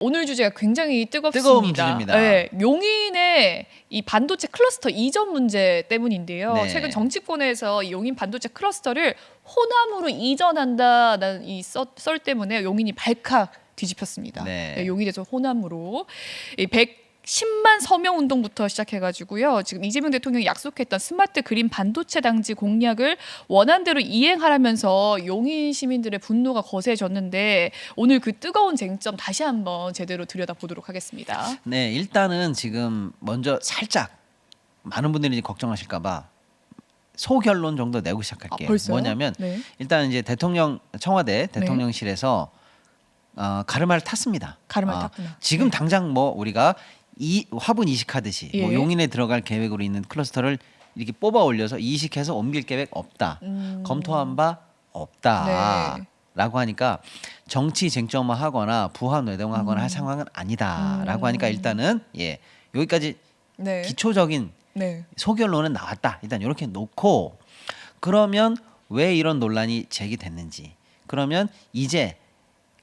오늘 주제가 굉장히 뜨거운 뜨겁습니다. 주제입니다. 네, 용인의 이 반도체 클러스터 이전 문제 때문인데요. 네. 최근 정치권에서 이 용인 반도체 클러스터를 호남으로 이전한다는 이 썰 때문에 용인이 발칵 뒤집혔습니다. 네. 네, 용인에서 호남으로 이 110만 서명 운동부터 시작해가지고요. 지금 이재명 대통령이 약속했던 스마트 그린 반도체 당지 공약을 원안대로 이행하라면서 용인 시민들의 분노가 거세졌는데 오늘 그 뜨거운 쟁점 다시 한번 제대로 들여다보도록 하겠습니다. 네, 일단은 지금 먼저 살짝 많은 분들이 이제 걱정하실까봐 소결론 정도 내고 시작할게요. 벌써요? 뭐냐면 네. 일단 이제 청와대 대통령실에서 가르마를 탔습니다. 가르마를 탔구나. 지금 네. 당장 뭐 우리가 이 화분 이식하듯이 예. 뭐 용인에 들어갈 계획으로 있는 클러스터를 이렇게 뽑아 올려서 이식해서 옮길 계획 없다. 검토한 바 없다. 네. 라고 하니까 정치 쟁점화하거나 부하 노동하거나 할 상황은 아니다라고 하니까 일단은 여기까지 네. 기초적인 네. 소결론은 나왔다. 일단 이렇게 놓고 그러면 왜 이런 논란이 제기됐는지 그러면 이제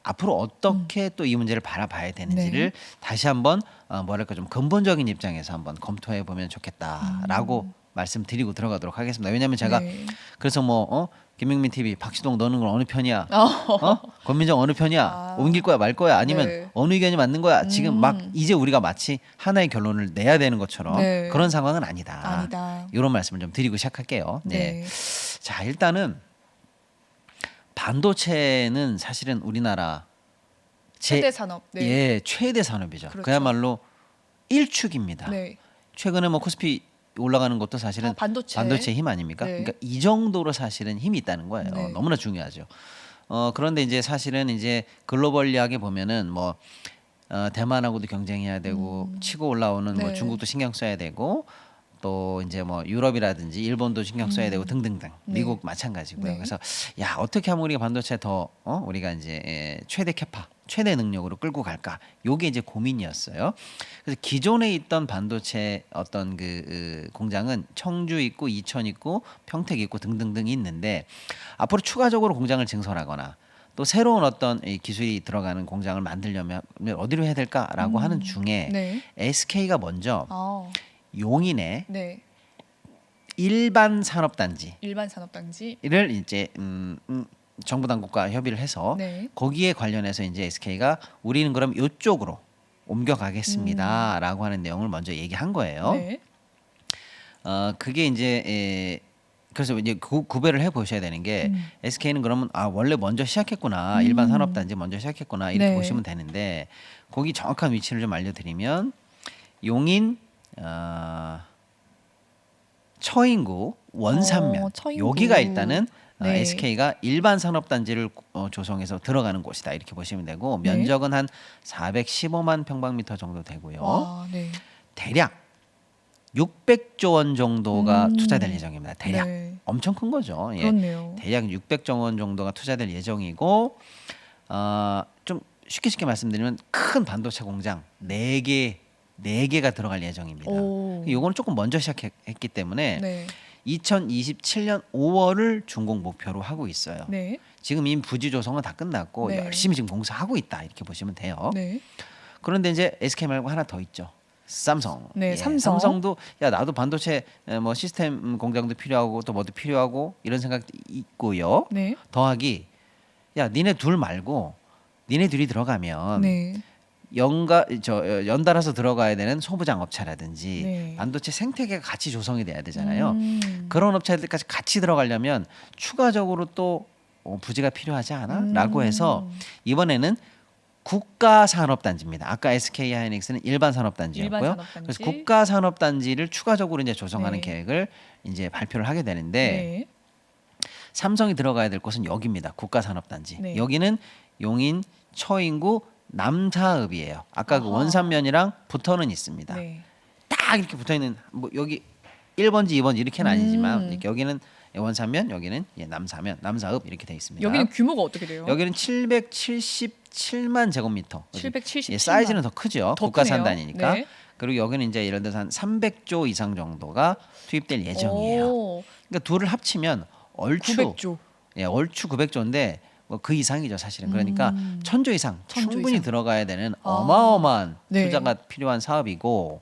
앞으로 어떻게 또 이 문제를 바라봐야 되는지를 다시 한번 뭐랄까 좀 근본적인 입장에서 한번 검토해 보면 좋겠다라고 말씀드리고 들어가도록 하겠습니다. 왜냐하면 제가 네. 그래서 김명민 TV 박시동 너는 어느 편이야? 권민정 어느 편이야? 옮길 거야 말 거야? 아니면 네. 어느 의견이 맞는 거야? 지금 막 이제 우리가 마치 하나의 결론을 내야 되는 것처럼 네. 그런 상황은 아니다. 아니다. 이런 말씀을 좀 드리고 시작할게요. 네. 자 일단은 반도체는 사실은 우리나라 최대 산업. 네. 최대 산업이죠. 그렇죠. 그야말로 일축입니다. 네. 최근에 코스피 올라가는 것도 사실은 반도체. 힘 아닙니까? 네. 그러니까 이 정도로 사실은 힘이 있다는 거예요. 네. 너무나 중요하죠. 그런데 이제 사실은 이제 글로벌리하게 보면은 대만하고도 경쟁해야 되고 치고 올라오는 네. 중국도 신경 써야 되고 또 이제 유럽이라든지 일본도 신경 써야 되고 등등등 미국 마찬가지고요. 네. 그래서 어떻게 하면 우리가 반도체 더 우리가 이제 최대 능력으로 끌고 갈까? 요게 이제 고민이었어요. 그래서 기존에 있던 반도체 어떤 공장은 청주 있고 이천 있고 평택 있고 등등등이 있는데 앞으로 추가적으로 공장을 증설하거나 또 새로운 어떤 기술이 들어가는 공장을 만들려면 어디로 해야 될까라고 하는 중에 네. SK가 먼저 용인에 네. 일반 산업단지를 일반 산업단지. 이제 정부 당국과 협의를 해서 네. 거기에 관련해서 이제 SK가 우리는 그럼 이쪽으로 옮겨가겠습니다라고 하는 내용을 먼저 얘기한 거예요. 네. 그게 이제 그래서 이제 구별을 해 보셔야 되는 게 SK는 그러면 원래 먼저 시작했구나 일반 산업단지 먼저 시작했구나 이렇게 네. 보시면 되는데 거기 정확한 위치를 좀 알려드리면 용인 처인구 원산면 처인구. 여기가 일단은 네. SK가 일반 산업단지를 조성해서 들어가는 곳이다 이렇게 보시면 되고 네. 면적은 한 415만 평방미터 정도 되고요. 와, 네. 대략 600조 원 정도가 투자될 예정입니다. 대략 네. 엄청 큰 거죠. 그렇네요. 대략 600조 원 정도가 투자될 예정이고 좀 쉽게 말씀드리면 큰 반도체 공장 4개가 들어갈 예정입니다. 요거는 조금 먼저 시작했기 때문에 네. 2027년 5월을 준공 목표로 하고 있어요. 네. 지금 이미 부지 조성은 다 끝났고 네. 열심히 지금 공사하고 있다 이렇게 보시면 돼요. 네. 그런데 이제 SK 말고 하나 더 있죠. 삼성. 네, 삼성. 삼성도 나도 반도체 시스템 공장도 필요하고 또 뭐도 필요하고 이런 생각도 있고요. 네. 더하기 니네 둘 말고 니네 둘이 들어가면 네. 연달아서 들어가야 되는 소부장 업체라든지 네. 반도체 생태계가 같이 조성이 돼야 되잖아요. 그런 업체들까지 같이 들어가려면 추가적으로 또 부지가 필요하지 않아? 라고 해서 이번에는 국가산업단지입니다. 아까 SK 하이닉스는 일반 산업단지였고요. 일반 산업단지. 그래서 국가산업단지를 추가적으로 이제 조성하는 네. 계획을 이제 발표를 하게 되는데 네. 삼성이 들어가야 될 곳은 여기입니다. 국가산업단지. 네. 여기는 용인 처인구 남사읍이에요. 아까 그 원산면이랑 붙어는 있습니다. 네. 딱 이렇게 붙어 있는 여기 1번지 2번지 이렇게는 아니지만 이렇게 여기는 원산면, 여기는 남사읍 이렇게 돼 있습니다. 여기는 규모가 어떻게 돼요? 여기는 777만 제곱미터. 777만. 사이즈는 더 크죠. 더 국가산단이니까. 크네요. 네. 그리고 여기는 이제 예를 들어서 한 300조 이상 정도가 투입될 예정이에요. 오, 그러니까 둘을 합치면 얼추 900조. 얼추 900조인데 뭐 그 이상이죠 사실은. 그러니까 천조 이상 천조 충분히 이상. 들어가야 되는 어마어마한 네. 투자가 필요한 사업이고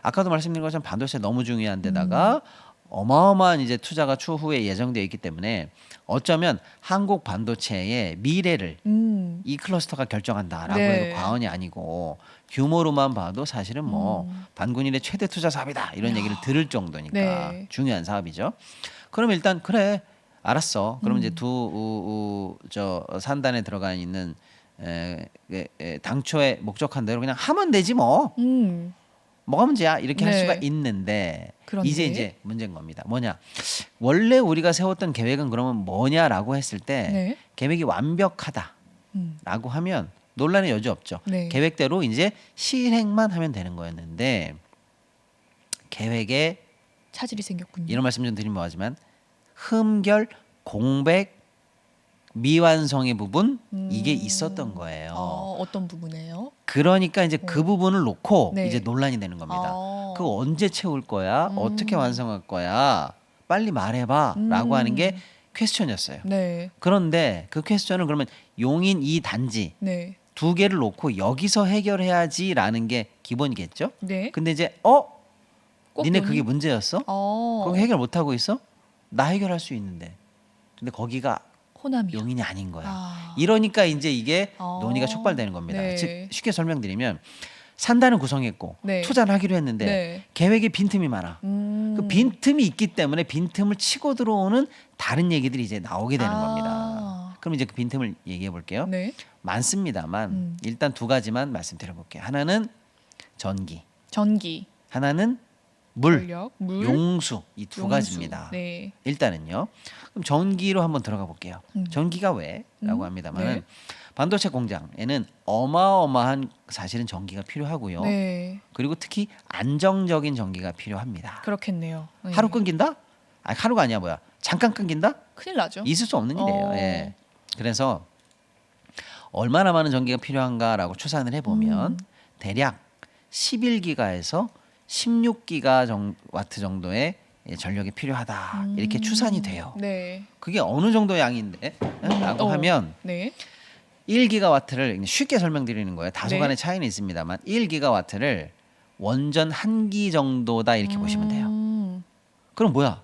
아까도 말씀드린 것처럼 반도체 너무 중요한 데다가 어마어마한 이제 투자가 추후에 예정되어 있기 때문에 어쩌면 한국 반도체의 미래를 이 클러스터가 결정한다라고 네. 해도 과언이 아니고 규모로만 봐도 사실은 뭐 반군일의 최대 투자 사업이다 이런 얘기를 들을 정도니까 네. 중요한 사업이죠. 그러면 일단 그래 알았어. 그럼 이제 저 산단에 들어가 있는 당초에 목적한 대로 그냥 하면 되지 뭐. 뭐가 문제야 이렇게 할 네. 수가 있는데 그런데? 이제 문제인 겁니다. 뭐냐 원래 우리가 세웠던 계획은 그러면 뭐냐라고 했을 때 네. 계획이 완벽하다라고 하면 논란의 여지 없죠. 네. 계획대로 이제 실행만 하면 되는 거였는데 계획에 차질이 생겼군요. 이런 말씀 좀 드리면 뭐하지만 흠결 공백 미완성의 부분 이게 있었던 거예요. 어떤 부분이에요? 그러니까 이제 그 부분을 놓고 네. 이제 논란이 되는 겁니다. 아. 그거 언제 채울 거야? 어떻게 완성할 거야? 빨리 말해봐라고 하는 게 퀘스천이었어요. 네. 그런데 그 퀘스천을 그러면 용인 이 단지 네. 두 개를 놓고 여기서 해결해야지라는 게 기본이겠죠? 네. 근데 이제 꼭 니네 용인? 그게 문제였어? 그거 해결 못 하고 있어? 나 해결할 수 있는데. 근데 거기가 호남이요. 용인이 아닌 거야. 아. 이러니까 이제 이게 아. 논의가 촉발되는 겁니다. 네. 즉 쉽게 설명드리면 산단은 구성했고 네. 투자를 하기로 했는데 네. 계획에 빈틈이 많아. 그 빈틈이 있기 때문에 빈틈을 치고 들어오는 다른 얘기들이 이제 나오게 되는 겁니다. 그럼 이제 그 빈틈을 얘기해 볼게요. 네. 많습니다만 일단 두 가지만 말씀드려 볼게요. 하나는 전기, 전기, 하나는 물, 전력, 물, 용수 이 두 용수. 가지입니다. 네. 일단은요. 그럼 전기로 한번 들어가 볼게요. 전기가 왜?라고 합니다만은 네. 반도체 공장에는 어마어마한 사실은 전기가 필요하고요. 네. 그리고 특히 안정적인 전기가 필요합니다. 그렇겠네요. 네. 하루 끊긴다? 아니 하루가 아니야 뭐야? 잠깐 끊긴다? 큰일 나죠. 있을 수 없는 일이에요. 예. 그래서 얼마나 많은 전기가 필요한가라고 추산을 해보면 대략 11기가에서 16기가 와트 정도의 전력이 필요하다 이렇게 추산이 돼요. 네. 그게 어느 정도 양인데? 라고 하면 네. 1기가와트를 쉽게 설명드리는 거예요. 다소간의 네. 차이는 있습니다만 1기가와트를 원전 한 기 정도다 이렇게 보시면 돼요. 그럼 뭐야?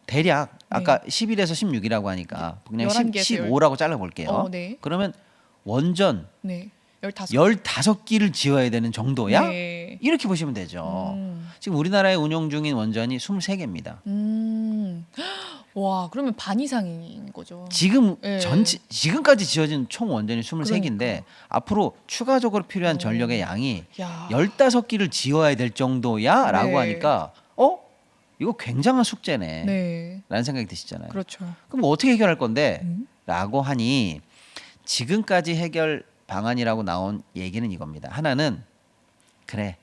대략 아까 11에서 16이라고 하니까 그냥 11개 에서 15라고 잘라볼게요. 네. 그러면 원전 네. 15. 15기를 지어야 되는 정도야? 네. 이렇게 보시면 되죠. 지금 우리나라에 운영 중인 원전이 23개입니다. 와, 그러면 반 이상인 거죠. 지금 네. 지금까지 지어진 총 원전이 23개인데 그러니까. 앞으로 추가적으로 필요한 전력의 양이 야. 15기를 지어야 될 정도야라고 네. 하니까 이거 굉장한 숙제네. 네. 라는 생각이 드시잖아요. 그렇죠. 그럼 어떻게 해결할 건데? 라고 하니 지금까지 해결 방안이라고 나온 얘기는 이겁니다. 하나는 그래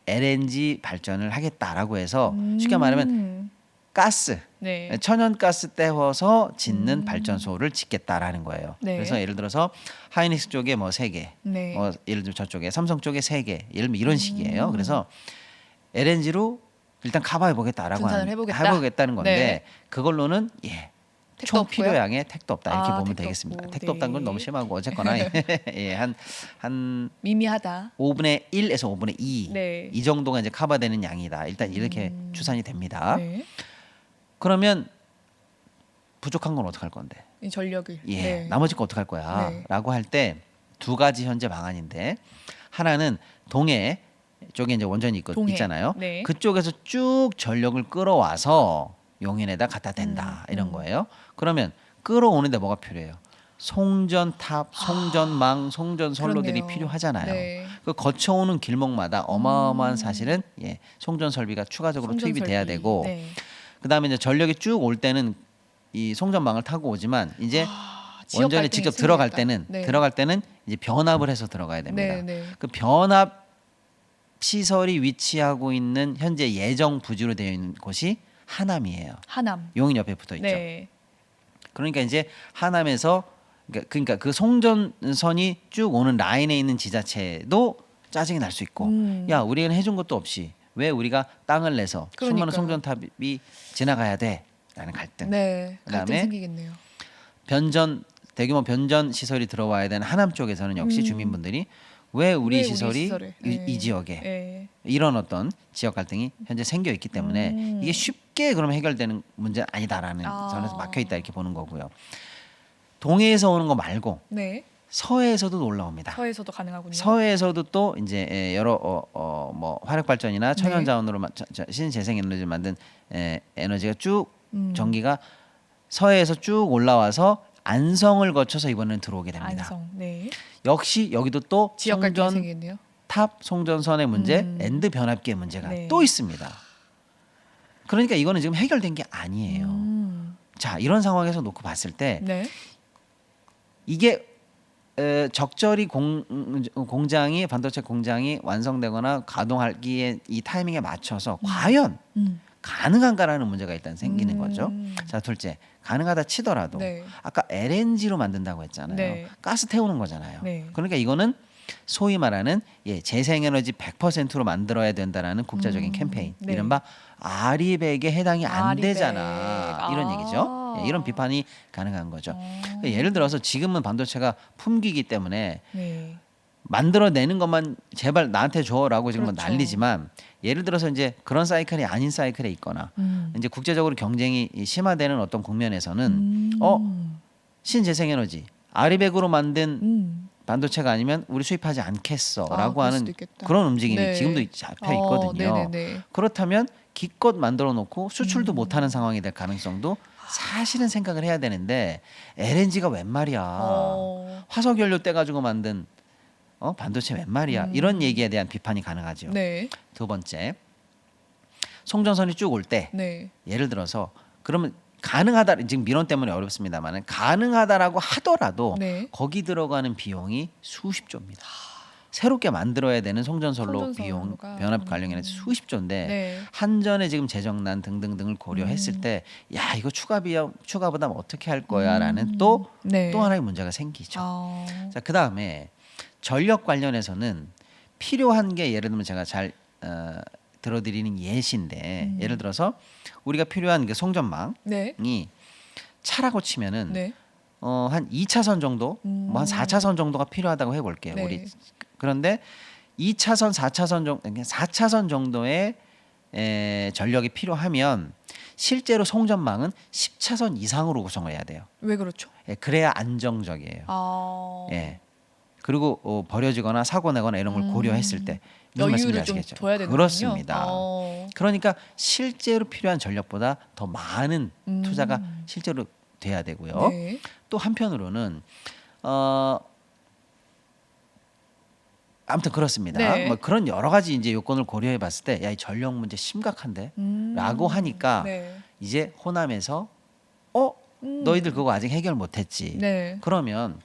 LNG 발전을 하겠다라고 해서 쉽게 말하면 가스 네. 천연가스 때워서 짓는 발전소를 짓겠다라는 거예요. 네. 그래서 예를 들어서 하이닉스 쪽에 뭐 3개, 네. 예를 들어 저쪽에 삼성 쪽에 3개, 예를 들면 이런 식이에요. 그래서 LNG로 일단 커버해 보겠다라고 분산을 해보겠다. 해보겠다는 건데 네. 그거로는 택도 총 없고요? 필요량의 택도 없다 이렇게 아, 보면 택도 되겠습니다. 없고. 택도 없다는 건 네. 너무 심하고 어쨌거나 한 미미하다. 5분의 1에서 5분의 2 네. 이 정도가 이제 커버되는 양이다. 일단 이렇게 추산이 됩니다. 네. 그러면 부족한 건 어떡할 건데? 이 전력을. 예, 네. 나머지 거 어떡할 거야? 네. 라고 할 때 두 가지 현재 방안인데 하나는 동해 쪽에 이제 원전이 동해. 있잖아요. 네. 그쪽에서 쭉 전력을 끌어와서 용인에다 갖다 댄다 이런 거예요. 그러면 끌어오는데 뭐가 필요해요? 송전탑, 송전망, 송전선로들이 그렇네요. 필요하잖아요. 네. 그 거쳐오는 길목마다 어마어마한 사실은 송전 설비가 추가적으로 송전 투입이 돼야 설비. 되고 네. 그다음에 이제 전력이 쭉 올 때는 이 송전망을 타고 오지만 이제 지역 원전에 갈등이 직접 들어갈 생기니까. 때는 이제 변압을 해서 들어가야 됩니다. 네, 네. 그 변압 시설이 위치하고 있는 현재 예정 부지로 되어 있는 곳이 하남이에요. 하남. 용인 옆에 붙어 있죠. 네. 그러니까 이제 하남에서 그러니까 그 송전선이 쭉 오는 라인에 있는 지자체도 짜증이 날 수 있고 야 우리는 해준 것도 없이 왜 우리가 땅을 내서 수많은 그러니까요. 송전탑이 지나가야 돼? 라는 갈등. 네. 갈등 그다음에 생기겠네요. 변전 대규모 변전 시설이 들어와야 되는 하남 쪽에서는 역시 주민분들이 왜 우리 시설이 이 지역에 예. 이런 어떤 지역 갈등이 현재 생겨 있기 때문에 이게 쉽게 그러면 해결되는 문제는 아니다라는 선에서 막혀 있다 이렇게 보는 거고요. 동해에서 오는 거 말고 네. 서해에서도 올라옵니다. 서해에서도 가능하군요. 서해에서도 또 이제 여러 뭐 화력 발전이나 청연 네. 자원으로 신재생 에너지를 만든 에너지가 쭉 전기가 서해에서 쭉 올라와서 안성을 거쳐서 이번에는 들어오게 됩니다. 안성. 네. 역시 여기도 또 지역 갈등이 송전 생기겠네요. 탑 송전선의 문제, 엔드 변압기의 문제가 네. 또 있습니다. 그러니까 이거는 지금 해결된 게 아니에요. 자, 이런 상황에서 놓고 봤을 때 네. 이게 적절히 공장이 반도체 공장이 완성되거나 가동하기에 이 타이밍에 맞춰서 과연 가능한가라는 문제가 일단 생기는 거죠. 자, 둘째, 가능하다 치더라도 네. 아까 LNG로 만든다고 했잖아요. 네. 가스 태우는 거잖아요. 네. 그러니까 이거는 소위 말하는 재생에너지 100%로 만들어야 된다라는 국제적인 캠페인, 네. 이른바 아리백에 해당이 안 아리백. 되잖아, 이런 얘기죠. 이런 비판이 가능한 거죠. 그러니까 예를 들어서 지금은 반도체가 품귀기 때문에 네. 만들어내는 것만 제발 나한테 줘라고 지금 그렇죠. 난리지만, 예를 들어서 이제 그런 사이클이 아닌 사이클에 있거나 이제 국제적으로 경쟁이 심화되는 어떤 국면에서는 신재생에너지 아리백으로 만든 반도체가 아니면 우리 수입하지 않겠어라고 그럴 하는 수도 있겠다. 그런 움직임이 네. 지금도 잡혀 있거든요. 네네네. 그렇다면 기껏 만들어 놓고 수출도 못하는 상황이 될 가능성도 사실은 생각을 해야 되는데, LNG가 웬 말이야, 화석연료 떼가지고 만든 반도체 웬 말이야, 이런 얘기에 대한 비판이 가능하죠. 네. 두 번째, 송전선이 쭉 올 때 네. 예를 들어서 그러면 가능하다, 지금 민원 때문에 어렵습니다만 가능하다라고 하더라도 네. 거기 들어가는 비용이 수십조입니다. 새롭게 만들어야 되는 송전선로 비용, 송전선로가, 변압 관련해서 수십조인데 네. 한전의 지금 재정난 등등등을 고려했을 때 야, 이거 추가 부담 어떻게 할 거야라는 또 네. 하나의 문제가 생기죠. 자, 그다음에 전력 관련해서는 필요한 게, 예를 들면 제가 잘 들어드리는 예시인데, 예를 들어서 우리가 필요한 그 송전망이 네. 차라고 치면은 네. 한 2차선 정도, 뭐 한 4차선 정도가 필요하다고 해볼게요. 네. 우리 그런데 2차선, 4차선 정도의 전력이 필요하면 실제로 송전망은 10차선 이상으로 구성을 해야 돼요. 왜 그렇죠? 그래야 안정적이에요. 아. 예. 그리고 버려지거나 사고 내거나 이런 걸 고려했을 때 무슨 말씀인지 여유를 좀 아시겠죠? 둬야 되는군요. 그렇습니다. 그러니까 실제로 필요한 전력보다 더 많은 투자가 실제로 돼야 되고요. 네. 또 한편으로는 아무튼 그렇습니다. 네. 뭐 그런 여러 가지 이제 요건을 고려해 봤을 때 야, 이 전력 문제 심각한데라고 하니까 네. 이제 호남에서 너희들 그거 아직 해결 못했지. 네. 그러면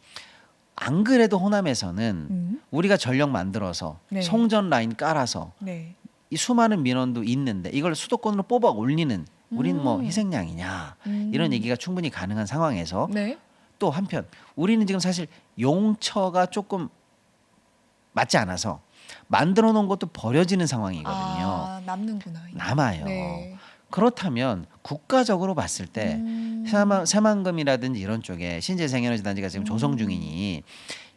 안 그래도 호남에서는 우리가 전력 만들어서 네. 송전 라인 깔아서 네. 이 수많은 민원도 있는데 이걸 수도권으로 뽑아 올리는 우린 뭐 희생양이냐, 이런 얘기가 충분히 가능한 상황에서 네. 또 한편 우리는 지금 사실 용처가 조금 맞지 않아서 만들어 놓은 것도 버려지는 상황이거든요. 남는구나. 남아요. 네. 그렇다면 국가적으로 봤을 때 새만금이라든지 이런 쪽에 신재생에너지 단지가 지금 조성 중이니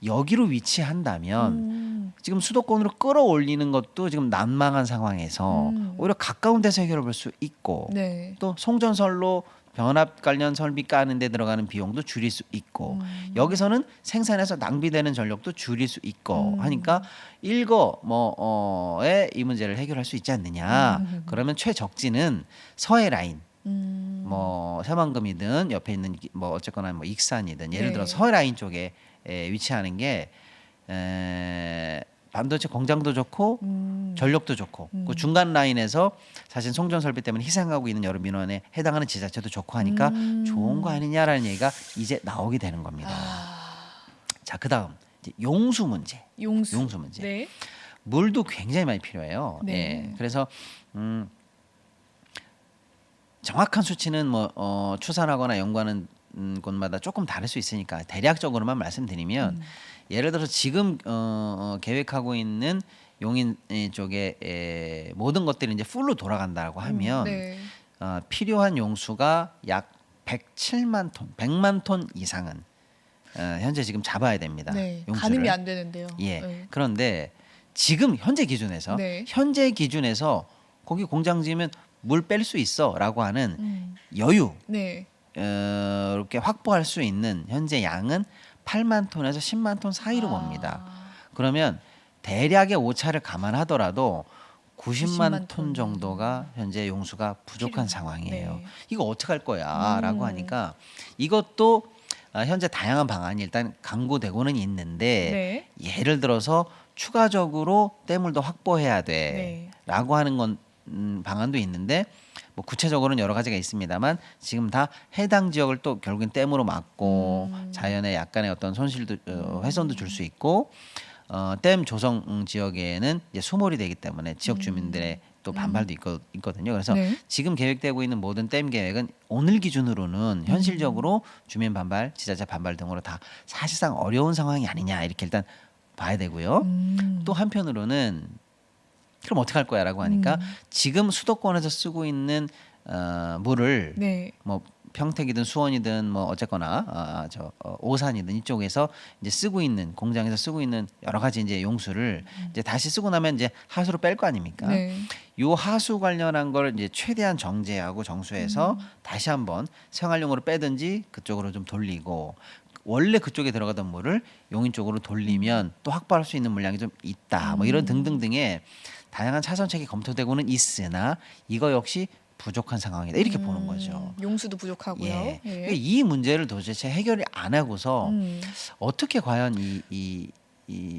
여기로 위치한다면 지금 수도권으로 끌어올리는 것도 지금 난망한 상황에서 오히려 가까운 데서 해결해 볼 수 있고, 네. 또 송전선로 변압 관련 설비 까는 데 들어가는 비용도 줄일 수 있고, 여기서는 생산해서 낭비되는 전력도 줄일 수 있고 하니까 일거뭐에 이 문제를 해결할 수 있지 않느냐. 그러면 최적지는 서해 라인, 뭐 새만금이든 옆에 있는 뭐 어쨌거나 뭐 익산이든 예를 네. 들어 서해 라인 쪽에 위치하는 게 반도체 공장도 좋고 전력도 좋고 그 중간 라인에서 사실 송전 설비 때문에 희생하고 있는 여러 민원에 해당하는 지자체도 좋고 하니까 좋은 거 아니냐라는 얘기가 이제 나오게 되는 겁니다. 자, 그다음 이제 용수 문제. 용수 문제. 네. 물도 굉장히 많이 필요해요. 네. 예. 그래서 정확한 수치는 뭐 추산하거나 연구하는 곳마다 조금 다를 수 있으니까 대략적으로만 말씀드리면 예를 들어서 지금 계획하고 있는 용인 쪽에 모든 것들이 이제 풀로 돌아간다고 하면 네. 필요한 용수가 약 107만 톤, 100만 톤 이상은 현재 지금 잡아야 됩니다. 네. 용수를. 가늠이 안 되는데요. 예. 네. 그런데 지금 현재 기준에서 네. 거기 공장 지으면 물 뺄 수 있어라고 하는 여유 네. 이렇게 확보할 수 있는 현재 양은 8만 톤에서 10만 톤 사이로 아. 봅니다. 그러면 대략의 오차를 감안하더라도 90만 90만 톤 정도가 현재 용수가 부족한 필요. 상황이에요. 네. 이거 어떻게 할 거야라고 음. 하니까 이것도 현재 다양한 방안이 일단 강구되고는 있는데 예를 들어서 추가적으로 떼물도 확보해야 돼라고 하는 건 방안도 있는데 뭐 구체적으로는 여러 가지가 있습니다만 지금 다 해당 지역을 또 결국엔 댐으로 막고 자연의 약간의 어떤 손실도 훼손도 줄 수 있고 댐 조성 지역에는 이제 수몰이 되기 때문에 지역 주민들의 또 반발도 있거든요. 그래서 네. 지금 계획되고 있는 모든 댐 계획은 오늘 기준으로는 현실적으로 주민 반발, 지자체 반발 등으로 다 사실상 어려운 상황이 아니냐 이렇게 일단 봐야 되고요. 또 한편으로는 그럼 어떻게 할 거야라고 하니까 지금 수도권에서 쓰고 있는 물을 네. 뭐 평택이든 수원이든 뭐 어쨌거나 오산이든 이쪽에서 이제 쓰고 있는 공장에서 쓰고 있는 여러 가지 이제 용수를 이제 다시 쓰고 나면 이제 하수로 뺄 거 아닙니까? 네. 요 하수 관련한 걸 이제 최대한 정제하고 정수해서 다시 한번 생활용으로 빼든지 그쪽으로 좀 돌리고 원래 그쪽에 들어가던 물을 용인 쪽으로 돌리면 또 확보할 수 있는 물량이 좀 있다. 뭐 이런 등등등의 다양한 차선책이 검토되고는 있으나 이거 역시 부족한 상황이다. 이렇게 보는 거죠. 용수도 부족하고요. 예. 예. 그러니까 이 문제를 도대체 해결이 안 하고서 음. 어떻게 과연 이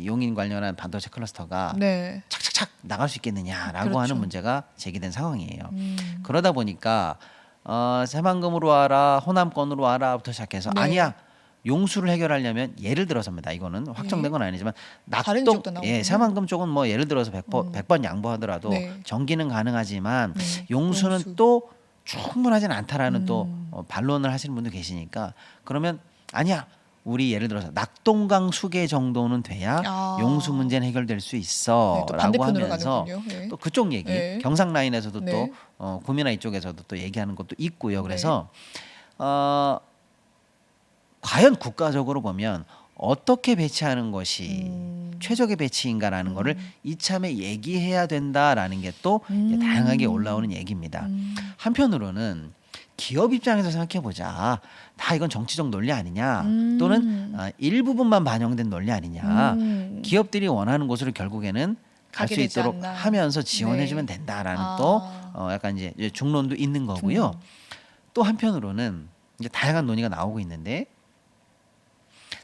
용인 관련한 반도체 클러스터가 네. 착착착 나갈 수 있겠느냐라고 그렇죠. 하는 문제가 제기된 상황이에요. 그러다 보니까 새만금으로 와라, 호남권으로 와라부터 시작해서 네. 아니야. 용수를 해결하려면 예를 들어서입니다. 이거는 확정된 건 아니지만 다른 낙동 지역도 나오군요. 새만금 쪽은 뭐 예를 들어서 100번 양보하더라도 네. 전기는 가능하지만 네. 용수는 용수. 또 충분하진 않다라는 또 반론을 하시는 분도 계시니까 그러면 아니야. 우리 예를 들어서 낙동강 수계 정도는 돼야 아. 용수 문제는 해결될 수 네, 있어라고 또 반대편으로 하면서 가는군요. 네. 또 그쪽 얘기 네. 경상 라인에서도 네. 또 구미나 이쪽에서도 또 얘기하는 것도 있고요. 그래서 과연 국가적으로 보면 어떻게 배치하는 것이 최적의 배치인가라는 거를 이참에 얘기해야 된다라는 게 또 다양하게 올라오는 얘기입니다. 한편으로는 기업 입장에서 생각해 보자. 다 이건 정치적 논리 아니냐 또는 일부분만 반영된 논리 아니냐. 기업들이 원하는 곳으로 결국에는 갈 수 가게 되지 있도록 않나. 하면서 지원해 네. 주면 된다라는 아. 또 약간 이제 중론도 있는 거고요. 또 한편으로는 이제 다양한 논의가 나오고 있는데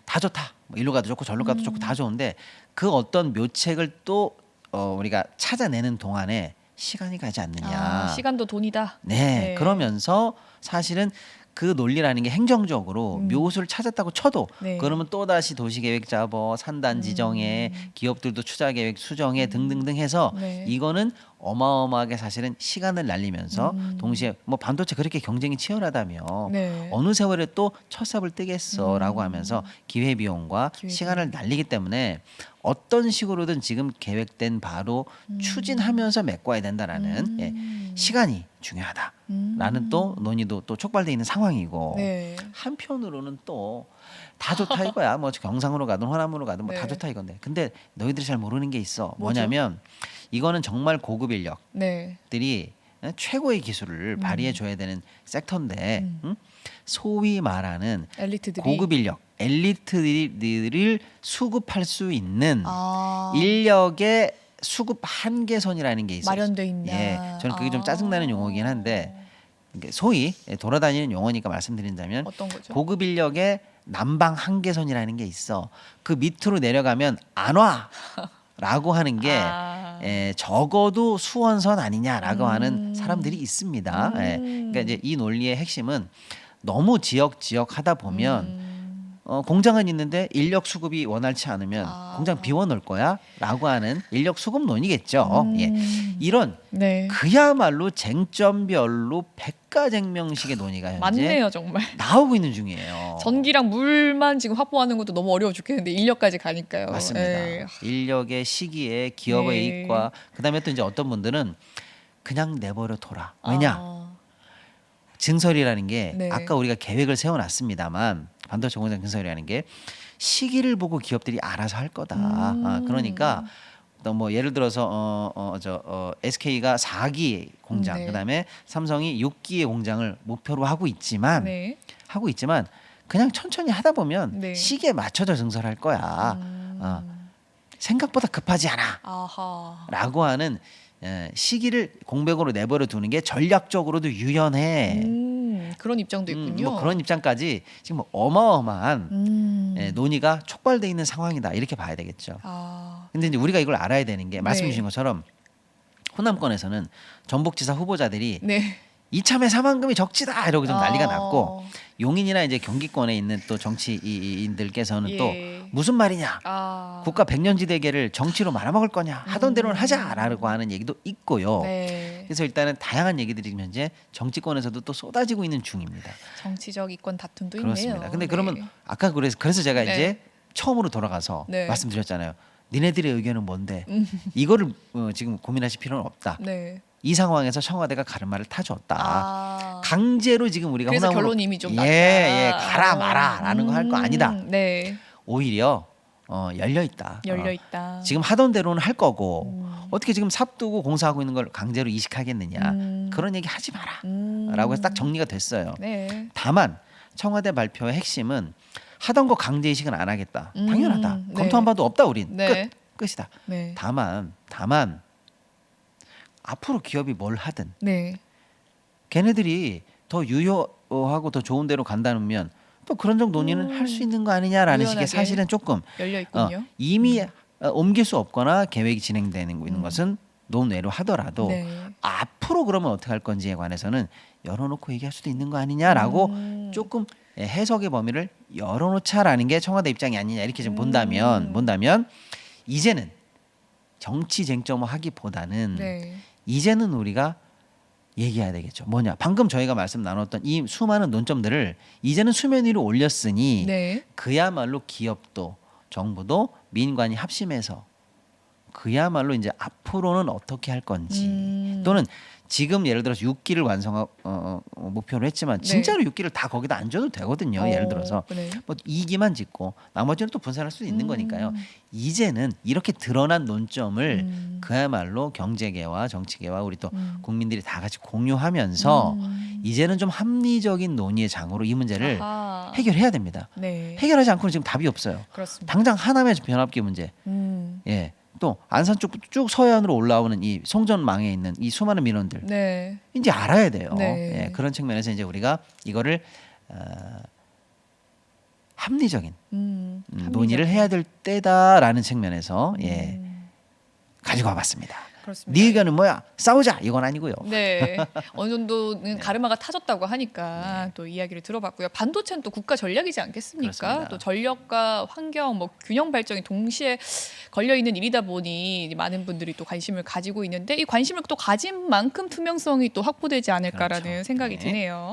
다 좋다. 뭐 일로 가도 좋고 절로 가도 좋고 다 좋은데 그 어떤 묘책을 또 우리가 찾아내는 동안에 시간이 가지 않느냐. 시간도 돈이다. 네, 네. 그러면서 사실은 그 논리라는 게 행정적으로 묘수를 찾았다고 쳐도 네. 그러면 또 다시 도시계획 잡어 산단 지정에 기업들도 투자계획 수정에 등등등 해서 네. 이거는 어마어마하게 사실은 시간을 날리면서 동시에 뭐 반도체 그렇게 경쟁이 치열하다며 네. 어느 세월에 또 첫 삽을 뜨겠어라고 하면서 기회비용과 기회비용. 시간을 날리기 때문에 어떤 식으로든 지금 계획된 바로 추진하면서 메꿔야 된다라는 시간이 중요하다라는 또 논의도 또 촉발돼 있는 상황이고 네. 한편으로는 또 다 좋다 이거야. 뭐 경상으로 가든 호남으로 가든 뭐 다 네. 좋다 이건데 근데 너희들이 잘 모르는 게 있어. 뭐죠? 뭐냐면 이거는 정말 고급 인력 네. 들이 최고의 기술을 발휘해 줘야 되는 섹터인데 소위 말하는 엘리트들이 고급 인력 엘리트들을 수급할 수 있는 아. 인력의 수급 한계선이라는 게 있어요. 마련돼 있나. 예, 저는 그게 좀 짜증나는 용어긴 한데 이게 소위 돌아다니는 용어니까 말씀드린다면 어떤 거죠? 고급 인력의 남방 한계선이라는 게 있어. 그 밑으로 내려가면 안 와. 라고 하는 게 적어도 수원선 아니냐라고 하는 사람들이 있습니다. 예. 그러니까 이제 이 논리의 핵심은 너무 지역 하다 보면 공장은 있는데 인력 수급이 원활치 않으면 공장 비워놓을 거야라고 하는 인력 수급 논이겠죠. 예. 이런 네. 그야말로 쟁점별로 백가쟁명식의 논의가 현재 맞네요, 정말. 나오고 있는 중이에요. 전기랑 물만 지금 확보하는 것도 너무 어려워 죽겠는데 인력까지 가니까요. 맞습니다. 예. 인력의 시기에 기업의 네. 이익과 그다음에 또 이제 어떤 분들은 그냥 내버려 둬라. 왜냐? 아. 증설이라는 게 네. 아까 우리가 계획을 세워놨습니다만 반도체 공장 건설이라는 게 시기를 보고 기업들이 알아서 할 거다. 그러니까 또 뭐 예를 들어서 SK가 4기 공장, 네. 그다음에 삼성이 6기의 공장을 목표로 하고 있지만 네. 그냥 천천히 하다 보면 네. 시기에 맞춰져 증설할 거야. 생각보다 급하지 않아. 아하. 라고 하는 시기를 공백으로 내버려 두는 게 전략적으로도 유연해. 그런 입장도 있군요. 뭐 그런 입장까지 지금 뭐 어마어마한 음. 논의가 촉발돼 있는 상황이다. 이렇게 봐야 되겠죠. 아. 근데 이제 우리가 이걸 알아야 되는 게 말씀 네. 주신 것처럼 호남권에서는 전북지사 후보자들이 네. 이참에 사망금이 적지다 이러고 좀 난리가 어. 났고, 용인이나 이제 경기권에 있는 또 정치인들께서는 또 예. 무슨 말이냐, 아. 국가 백년지대계를 정치로 말아먹을 거냐, 하던 대로는 하자라고 하는 얘기도 있고요. 네. 그래서 일단은 다양한 얘기들이 지금 현재 정치권에서도 또 쏟아지고 있는 중입니다. 정치적 이권 다툼도 그렇습니다. 있네요. 근데 네. 그러면 아까 그래서 제가 네. 이제 처음으로 돌아가서 네. 말씀드렸잖아요. 니네들의 의견은 뭔데? 이거를 지금 고민하실 필요는 없다. 네. 이 상황에서 청와대가 가르마를 타줬다. 아. 강제로 지금 우리가 그래서 호남으로 결론이 이미 좀 예, 났다. 가라 마라라는 거 할 거 아니다. 네. 오히려 열려 있다. 열려 있다. 지금 하던 대로는 할 거고 어떻게 지금 삽두고 공사하고 있는 걸 강제로 이식하겠느냐. 그런 얘기 하지 마라. 라고 해서 딱 정리가 됐어요. 네. 다만 청와대 발표의 핵심은 하던 거 강제 이식은 안 하겠다. 당연하다. 네. 검토한 바도 없다 우린. 네. 끝이다. 네. 다만 앞으로 기업이 뭘 하든 네. 걔네들이 더 유효하고 더 좋은 데로 간다면 또 그런 정도 논의는 할 수 있는 거 아니냐라는 유연하게. 식의 사실은 조금 열려 있군요. 이미 옮길 수 없거나 계획이 진행되는 있는 것은 논외로 하더라도 네. 앞으로 그러면 어떻게 할 건지에 관해서는 열어놓고 얘기할 수도 있는 거 아니냐라고 조금 해석의 범위를 열어놓자라는 게 청와대 입장이 아니냐 이렇게 좀 본다면 이제는 정치 쟁점을 하기보다는 네. 이제는 우리가 얘기해야 되겠죠. 뭐냐? 방금 저희가 말씀 나눴던 이 수많은 논점들을 이제는 수면 위로 올렸으니 네. 그야말로 기업도 정부도 민관이 합심해서 그야말로 이제 앞으로는 어떻게 할 건지 또는 지금 예를 들어서 6기를 완성하고 목표로 했지만 진짜로 6기를 다 거기다 안 줘도 되거든요. 예를 들어서 네. 뭐 2기만 짓고 나머지는 또 분산할 수도 있는 거니까요. 이제는 이렇게 드러난 논점을 그야말로 경제계와 정치계와 우리 또 국민들이 다 같이 공유하면서 이제는 좀 합리적인 논의의 장으로 이 문제를 아하. 해결해야 됩니다. 네. 해결하지 않고는 지금 답이 없어요. 그렇습니다. 당장 하남의 변압기 문제, 예, 또 안산 쪽 쭉 서해안으로 올라오는 이 송전망에 있는 이 수많은 민원들 네. 이제 알아야 돼요. 네. 예, 그런 측면에서 이제 우리가 이거를 합리적인 논의를 해야 될 때다라는 측면에서 예, 가지고 와봤습니다. 그렇습니다. 네 의견은 뭐야? 싸우자 이건 아니고요. 네. 어느 정도는 가르마가 타졌다고 하니까 또 이야기를 들어봤고요. 반도체는 또 국가 전략이지 않겠습니까? 그렇습니다. 또 전력과 환경, 뭐 균형 발전이 동시에 걸려 있는 일이다 보니 많은 분들이 또 관심을 가지고 있는데 이 관심을 또 가진 만큼 투명성이 또 확보되지 않을까라는 그렇죠. 생각이 네. 드네요.